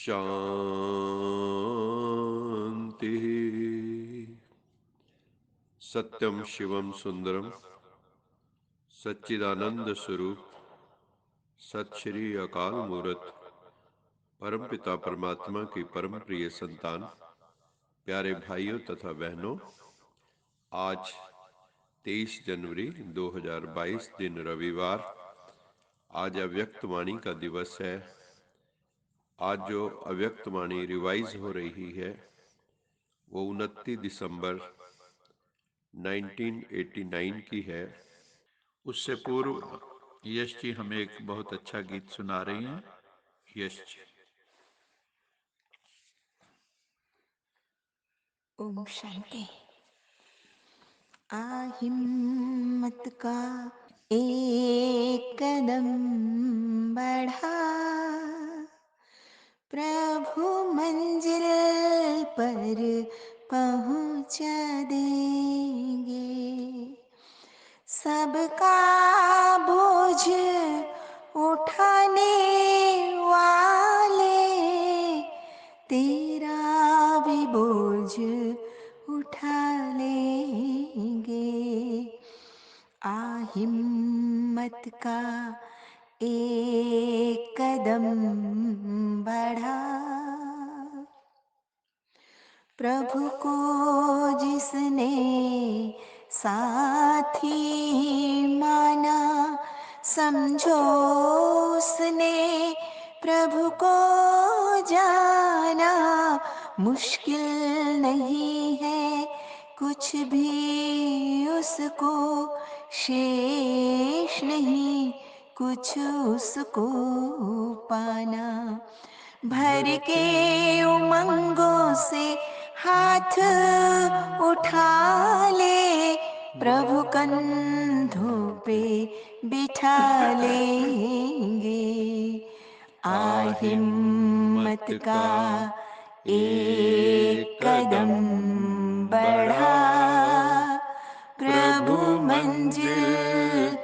शांति। सत्यम शिवम सुंदरम सच्चिदानंद स्वरूप सत श्री अकाल मूर्त परम पिता परमात्मा की परम प्रिय संतान, प्यारे भाइयों तथा बहनों, आज 23 जनवरी 2022 दिन रविवार, आज अव्यक्त वाणी का दिवस है। आज जो अव्यक्त वाणी रिवाइज हो रही है वो 29 दिसंबर 1989 की है। उससे पूर्व यश जी हमें एक बहुत अच्छा गीत सुना रही हैं। यश जी। ओम शांति। हिम्मत का एक कदम बढ़ा, प्रभु मंजिल पर पहुंचा देंगे। सबका बोझ उठाने वाले तेरा भी बोझ उठा लेंगे। हिम्मत का एक कदम बढ़ा, प्रभु को जिसने साथी माना, समझो उसने प्रभु को जाना। मुश्किल नहीं है कुछ भी उसको, शेष नहीं कुछ उसको पाना। भर के उमंगों से हाथ उठा ले, प्रभु कंधों पे बिठा लेंगे। हिम्मत का एक कदम बढ़ा, प्रभु मंजिल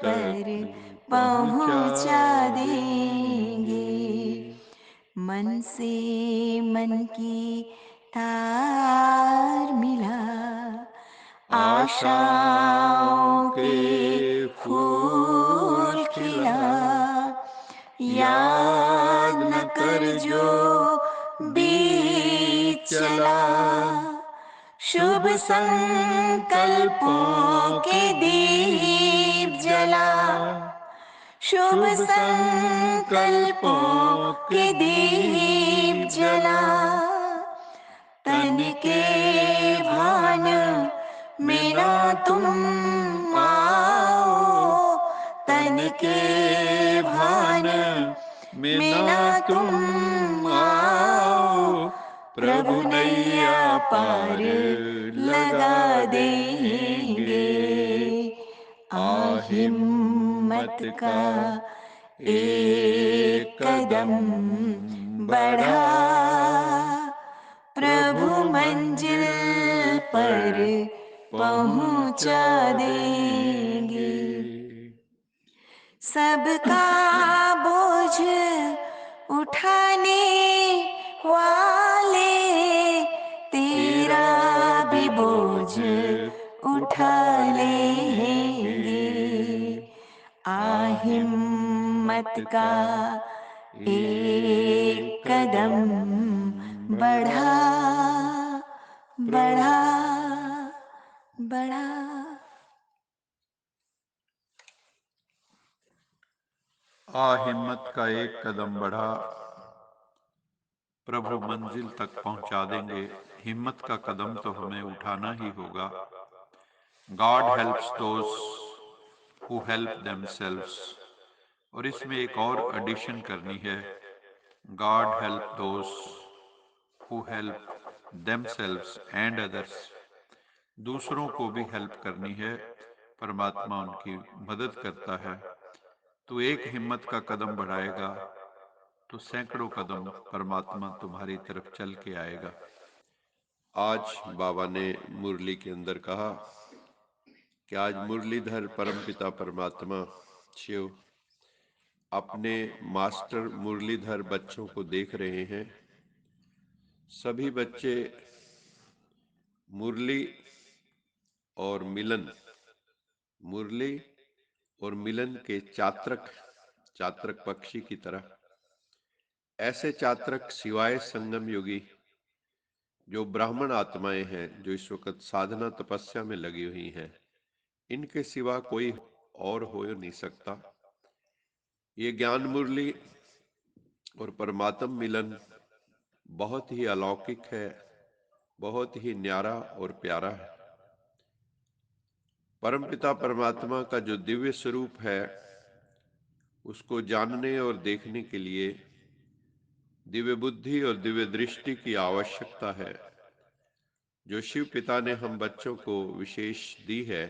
पर पहुंचा देंगे। मन से मन की तार मिला, आशाओं के फूल खिला। याद न कर जो बीत चला, शुभ संकल्पों के दीप जला। शुभ संकल्पों के दीप जला। तन के भान में ना तुम आओ, तन के भान में ना तुम आओ, प्रभु नैया पार लगा देंगे। हिम्मत का एक कदम बढ़ा, प्रभु मंजिल पर पहुंचा देंगे। सबका बोझ उठाने वाले तेरा भी बोझ उठा लेंगे। हिम्मत का एक कदम बढ़ा, बढ़ा, बढ़ा। हिम्मत का एक कदम बढ़ा, प्रभु मंजिल तक पहुंचा देंगे। हिम्मत का कदम तो हमें उठाना ही होगा। God helps those who help themselves. और इसमें एक और एडिशन करनी है, God help those who help themselves and others. दूसरों को भी हेल्प करनी है, परमात्मा उनकी मदद करता है। तो एक हिम्मत का कदम बढ़ाएगा तो सैकड़ों कदम परमात्मा तुम्हारी तरफ चल के आएगा। आज बाबा ने मुरली के अंदर कहा कि आज मुरलीधर परमपिता परमात्मा शिव अपने मास्टर मुरलीधर बच्चों को देख रहे हैं सभी बच्चे मुरली और मिलन, मुरली और मिलन के चात्रक पक्षी की तरह, ऐसे चात्रक सिवाय संगम योगी जो ब्राह्मण आत्माएं हैं, जो इस वक्त साधना तपस्या में लगी हुई हैं, इनके सिवा कोई और हो नहीं सकता। ये ज्ञान मुरली और परमात्म मिलन बहुत ही अलौकिक है, बहुत ही न्यारा और प्यारा है। परमपिता परमात्मा का जो दिव्य स्वरूप है, उसको जानने और देखने के लिए दिव्य बुद्धि और दिव्य दृष्टि की आवश्यकता है, जो शिव पिता ने हम बच्चों को विशेष दी है।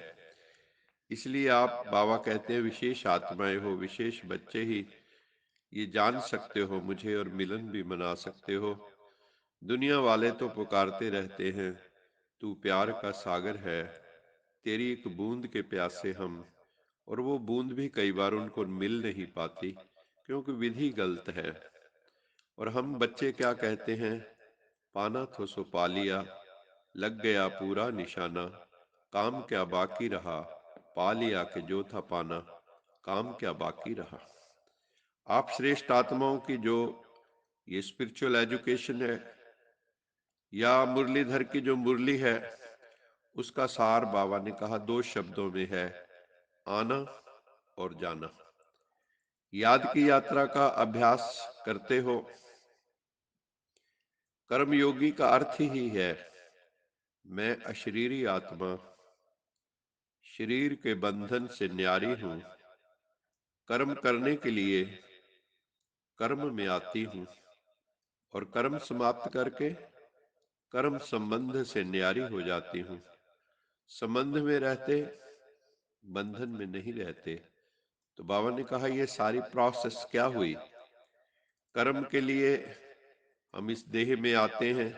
इसलिए आप बाबा कहते हैं विशेष आत्माएं हो, विशेष बच्चे ही ये जान सकते हो मुझे और मिलन भी मना सकते हो। दुनिया वाले तो पुकारते रहते हैं, तू प्यार का सागर है, तेरी एक बूंद के प्यासे हम, और वो बूंद भी कई बार उनको मिल नहीं पाती क्योंकि विधि गलत है। और हम बच्चे क्या कहते हैं, पाना तो सो पा लिया, लग गया पूरा निशाना, काम क्या बाकी रहा, पा लिया कि जो था पाना, काम क्या बाकी रहा। आप श्रेष्ठ आत्माओं की जो ये स्पिरिचुअल एजुकेशन है, या मुरलीधर की जो मुरली है, उसका सार बाबा ने कहा 2 शब्दों में है, आना और जाना। याद की यात्रा का अभ्यास करते हो। कर्मयोगी का अर्थ ही है मैं अशरीरी आत्मा, शरीर के बंधन से न्यारी हूं, कर्म करने के लिए कर्म में आती हूं, और कर्म समाप्त करके कर्म संबंध से न्यारी हो जाती हूं। संबंध में रहते, बंधन में नहीं रहते। तो बाबा ने कहा ये सारी प्रोसेस क्या हुई। कर्म के लिए हम इस देह में आते हैं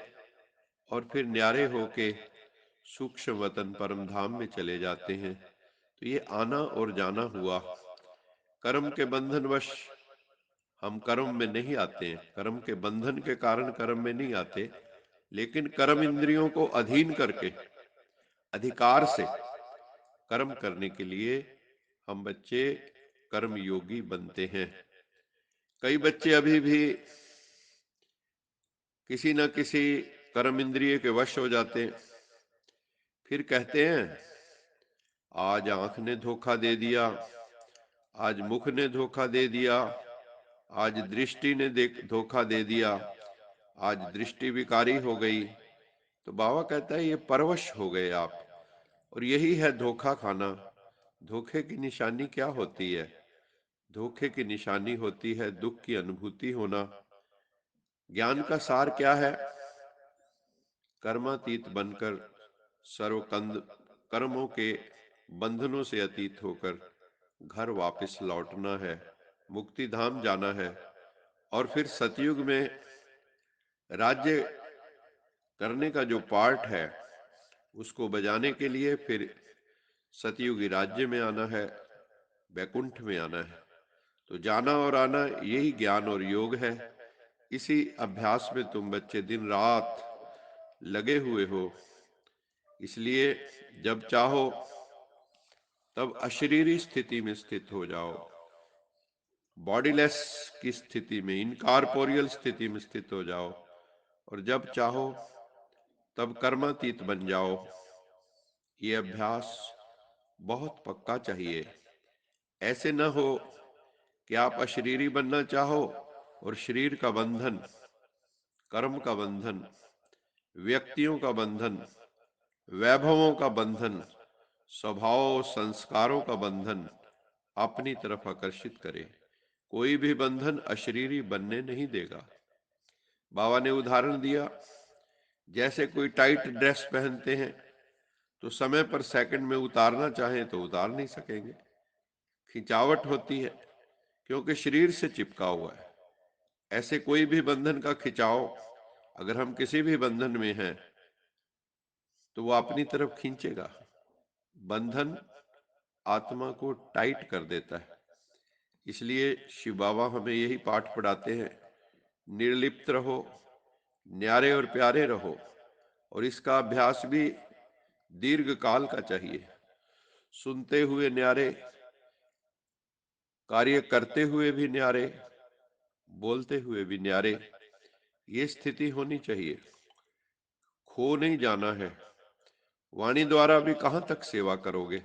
और फिर न्यारे होके सूक्ष्म वतन परम धाम में चले जाते हैं। तो ये आना और जाना हुआ। कर्म के बंधनवश हम कर्म में नहीं आते हैं, कर्म के बंधन के कारण कर्म में नहीं आते, लेकिन कर्म इंद्रियों को अधीन करके अधिकार से कर्म करने के लिए हम बच्चे कर्म योगी बनते हैं। कई बच्चे अभी भी किसी न किसी कर्म इंद्रिय के वश हो जाते हैं, फिर कहते हैं आज आंख ने धोखा दे दिया, आज मुख ने धोखा दे दिया, आज दृष्टि ने धोखा दे दिया, आज दृष्टि विकारी हो गई। तो बाबा कहता है ये परवश हो गए आप, और यही है धोखा खाना। धोखे की निशानी क्या होती है? धोखे की निशानी होती है दुख की अनुभूति होना। ज्ञान का सार क्या है? कर्मातीत बनकर सर्वकंद कर्मों के बंधनों से अतीत होकर घर वापस लौटना है, मुक्ति धाम जाना है। और फिर सतयुग में राज्य करने का जो पार्ट है, उसको बजाने के लिए फिर सतयुगी राज्य में आना है, वैकुंठ में आना है। तो जाना और आना यही ज्ञान और योग है। इसी अभ्यास में तुम बच्चे दिन रात लगे हुए हो। इसलिए जब चाहो तब अशरीरी स्थिति में स्थित हो जाओ, बॉडीलेस की स्थिति में, इनकॉर्पोरियल स्थिति में स्थित हो जाओ, और जब चाहो तब कर्मातीत बन जाओ। ये अभ्यास बहुत पक्का चाहिए। ऐसे न हो कि आप अशरीरी बनना चाहो और शरीर का बंधन, कर्म का बंधन, व्यक्तियों का बंधन, वैभवों का बंधन, स्वभाव संस्कारों का बंधन अपनी तरफ आकर्षित करे। कोई भी बंधन अशरीरी बनने नहीं देगा। बाबा ने उदाहरण दिया, जैसे कोई टाइट ड्रेस पहनते हैं तो समय पर सेकंड में उतारना चाहें तो उतार नहीं सकेंगे, खिंचावट होती है क्योंकि शरीर से चिपका हुआ है। ऐसे कोई भी बंधन का खिंचाव, अगर हम किसी भी बंधन में हैं तो वो अपनी तरफ खींचेगा। बंधन आत्मा को टाइट कर देता है। इसलिए शिव बाबा हमें यही पाठ पढ़ाते हैं, निर्लिप्त रहो, न्यारे और प्यारे रहो, और इसका अभ्यास भी दीर्घ काल का चाहिए। सुनते हुए न्यारे, कार्य करते हुए भी न्यारे, बोलते हुए भी न्यारे, ये स्थिति होनी चाहिए। खो नहीं जाना है। वाणी द्वारा भी कहां तक सेवा करोगे,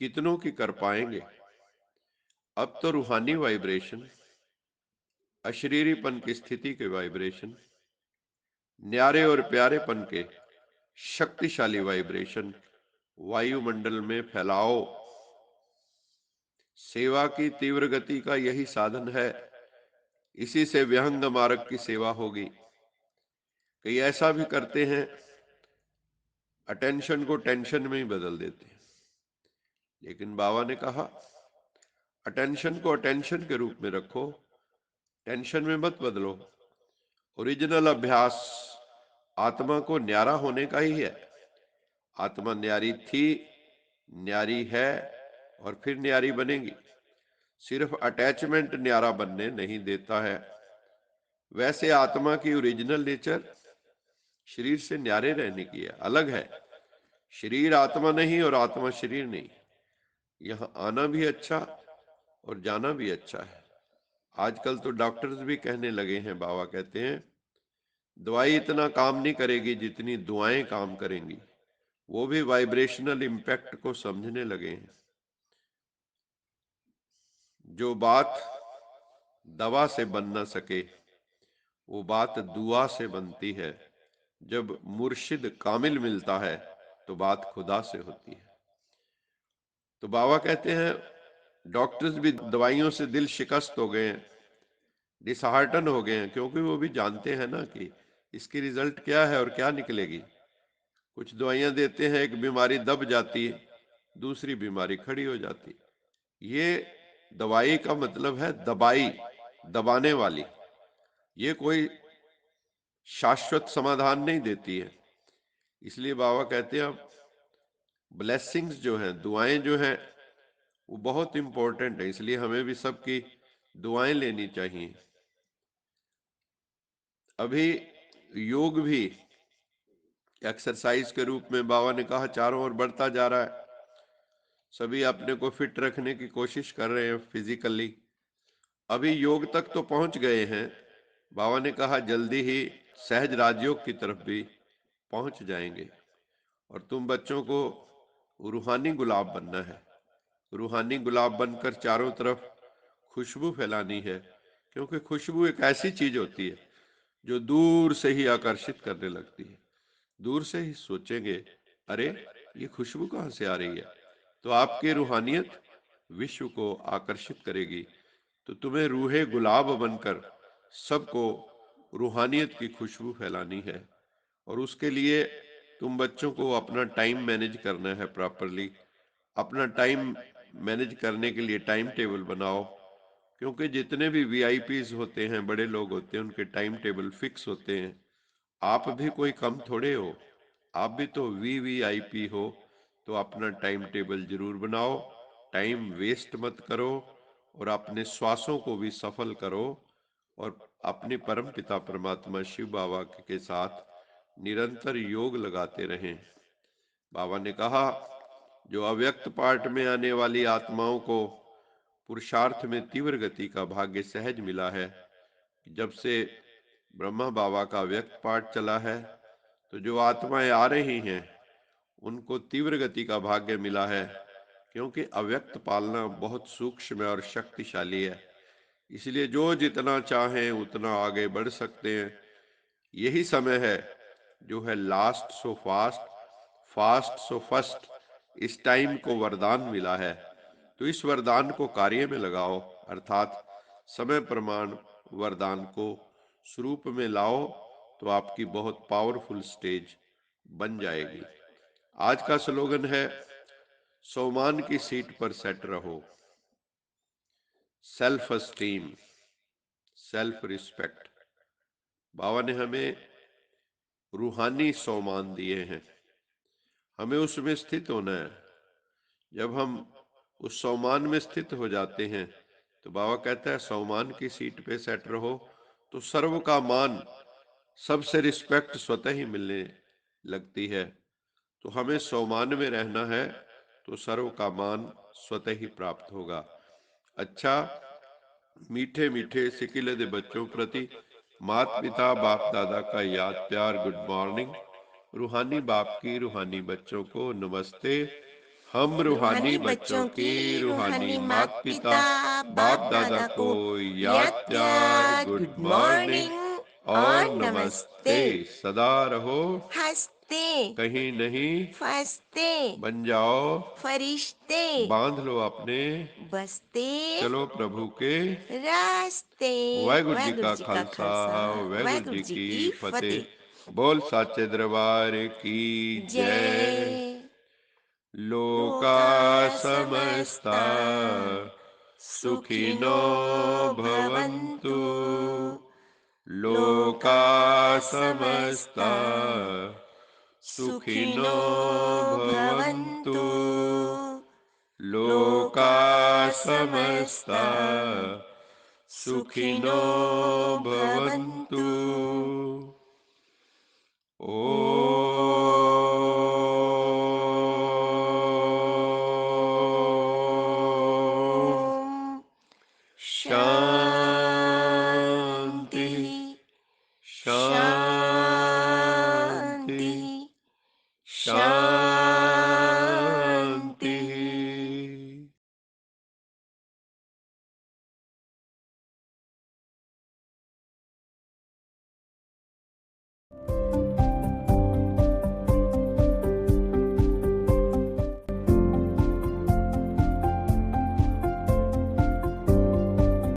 कितनों की कर पाएंगे। अब तो रूहानी वाइब्रेशन, अशरीरीपन की स्थिति के वाइब्रेशन, न्यारे और प्यारेपन के शक्तिशाली वाइब्रेशन वायुमंडल में फैलाओ। सेवा की तीव्र गति का यही साधन है। इसी से विहंग मार्ग की सेवा होगी। कई ऐसा भी करते हैं, अटेंशन को टेंशन में ही बदल देते हैं। लेकिन बाबा ने कहा, अटेंशन को अटेंशन के रूप में रखो, टेंशन में मत बदलो। ओरिजिनल अभ्यास आत्मा को न्यारा होने का ही है। आत्मा न्यारी थी, न्यारी है, और फिर न्यारी बनेगी। सिर्फ अटैचमेंट न्यारा बनने नहीं देता है। वैसे आत्मा की ओरिजिनल नेचर शरीर से न्यारे रहने की है, अलग है। शरीर आत्मा नहीं और आत्मा शरीर नहीं। यहां आना भी अच्छा और जाना भी अच्छा है। आजकल तो डॉक्टर्स भी कहने लगे हैं, बाबा कहते हैं, दवाई इतना काम नहीं करेगी जितनी दुआएं काम करेंगी। वो भी वाइब्रेशनल इम्पैक्ट को समझने लगे हैं। जो बात दवा से बन न सके, वो बात दुआ से बनती है। जब मुर्शिद कामिल मिलता है तो बात खुदा से होती है। तो बाबा कहते हैं, डॉक्टर्स भी दवाइयों से दिल शिकस्त हो गए हैं, डिसहार्टन हो गए हैं, क्योंकि वो भी जानते हैं ना कि इसकी रिजल्ट क्या है और क्या निकलेगी। कुछ दवाइयां देते हैं, एक बीमारी दब जाती है, दूसरी बीमारी खड़ी हो जाती। ये दवाई का मतलब है दबाई, दबाने वाली। ये कोई शाश्वत समाधान नहीं देती है। इसलिए बाबा कहते हैं, ब्लेसिंग्स जो हैं, दुआएं जो हैं, वो बहुत इंपॉर्टेंट है। इसलिए हमें भी सबकी दुआएं लेनी चाहिए। अभी योग भी एक्सरसाइज के रूप में बाबा ने कहा चारों ओर बढ़ता जा रहा है। सभी अपने को फिट रखने की कोशिश कर रहे हैं फिजिकली। अभी योग तक तो पहुंच गए हैं। बाबा ने कहा जल्दी ही सहज राजयोग की तरफ भी पहुंच जाएंगे। और तुम बच्चों को रूहानी गुलाब बनना है। रूहानी गुलाब बनकर चारों तरफ खुशबू फैलानी है। क्योंकि खुशबू एक ऐसी चीज होती है जो दूर से ही आकर्षित करने लगती है। दूर से ही सोचेंगे, अरे ये खुशबू कहाँ से आ रही है, तो आपकी रूहानियत विश्व को आकर्षित करेगी। तो तुम्हें रूहे गुलाब बनकर सबको रूहानियत की खुशबू फैलानी है। और उसके लिए तुम बच्चों को अपना टाइम मैनेज करना है प्रॉपरली। अपना टाइम मैनेज करने के लिए टाइम टेबल बनाओ। क्योंकि जितने भी वीआईपीज होते हैं, बड़े लोग होते हैं, उनके टाइम टेबल फिक्स होते हैं। आप भी कोई कम थोड़े हो, आप भी तो वीवीआईपी हो। तो अपना टाइम टेबल जरूर बनाओ, टाइम वेस्ट मत करो, और अपने श्वासों को भी सफल करो, और अपने परम पिता परमात्मा शिव बाबा के साथ निरंतर योग लगाते रहें। बाबा ने कहा, जो अव्यक्त पार्ट में आने वाली आत्माओं को पुरुषार्थ में तीव्र गति का भाग्य सहज मिला है। जब से ब्रह्मा बाबा का व्यक्त पाठ चला है, तो जो आत्माएं आ रही हैं उनको तीव्र गति का भाग्य मिला है। क्योंकि अव्यक्त पालना बहुत सूक्ष्म और शक्तिशाली है। इसलिए जो जितना चाहें उतना आगे बढ़ सकते हैं। यही समय है जो है last so fast, fast so first. इस टाइम को वरदान मिला है, तो इस वरदान को कार्य में लगाओ, अर्थात समय प्रमाण वरदान को स्वरूप में लाओ, तो आपकी बहुत पावरफुल स्टेज बन जाएगी। आज का स्लोगन है, सोमान की सीट पर सेट रहो। Self esteem, self respect. बाबा ने हमें रूहानी सोमान दिए हैं, हमें उसमें स्थित होना है। जब हम उस सोमान में स्थित हो जाते हैं, तो बाबा कहता है सोमान की सीट पे सेट रहो, तो सर्व का मान, सबसे रिस्पेक्ट स्वतः ही मिलने लगती है। तो हमें स्वमान में रहना है तो सर्व का मान स्वतः ही प्राप्त होगा। अच्छा, मीठे मीठे सिकिले दे बच्चों प्रति मात पिता बाप दादा का याद प्यार गुड मॉर्निंग। रूहानी बाप की रूहानी बच्चों को नमस्ते। हम रूहानी बच्चों की रूहानी मात पिता बाप दादा को याद प्यार गुड मॉर्निंग और नमस्ते। सदा रहो हंसते कहीं नहीं फंसते बन जाओ फरिश्ते बांध लो अपने बसते चलो प्रभु के रास्ते। वाहिगुरु जी का जी का खालसा वाहिगुरु वाहिगुरु जी जी की की फतेह। बोल साचे दरबार की जय। जय। लोका समस्ता सुखिनो भवन्तु। लोका समस्ता सुखिनो भवन्तु। लोका समस्ता सुखिनो भवन्तु। ओम शांति शांति शांति।